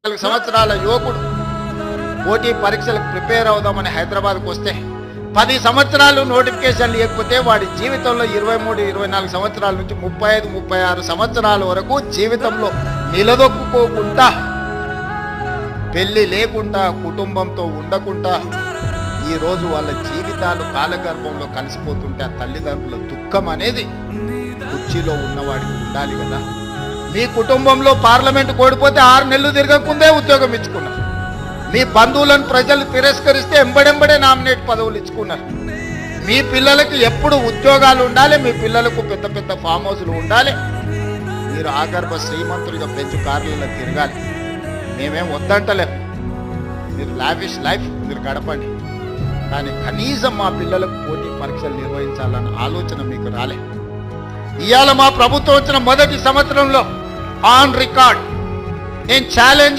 4 సంవత్సరాల యువకుడు పోటీ పరీక్షలకు ప్రిపేర్ అవుదామని హైదరాబాద్కు వస్తే 10 సంవత్సరాలు నోటిఫికేషన్ లేకపోతే వాడి జీవితంలో 23, 24 సంవత్సరాల నుంచి 35, 36 సంవత్సరాల వరకు జీవితంలో నిలదొక్కుకోకుండా, పెళ్లి లేకుండా, కుటుంబంతో ఉండకుండా ఈరోజు వాళ్ళ జీవితాలు కాలగర్భంలో కలిసిపోతుంటే ఆ తల్లిదండ్రుల దుఃఖం అనేది కుర్చీలో ఉన్నవాడికి ఉండాలి కదా. మీ కుటుంబంలో పార్లమెంట్ ఓడిపోతే 6 నెలలు తిరగకుందే ఉద్యోగం ఇచ్చుకున్నారు. మీ బంధువులను ప్రజలు తిరస్కరిస్తే ఎంబడెంబడే నామినేట్ పదవులు ఇచ్చుకున్నారు. మీ పిల్లలకి ఎప్పుడు ఉద్యోగాలు ఉండాలి, మీ పిల్లలకు పెద్ద పెద్ద ఫామ్ హౌస్లు ఉండాలి, మీరు ఆగర్భ శ్రీమంతులుగా పెంచు కార్లలో తిరగాలి. మేమేం వద్దంటలేం, మీరు లావిష్ లైఫ్ మీరు గడపండి, కానీ కనీసం మా పిల్లలకు పోటీ పరీక్షలు నిర్వహించాలన్న ఆలోచన మీకు రాలే. ఇవాళ మా ప్రభుత్వం వచ్చిన మొదటి సంవత్సరంలో ఆన్ రికార్డ్ నేను ఛాలెంజ్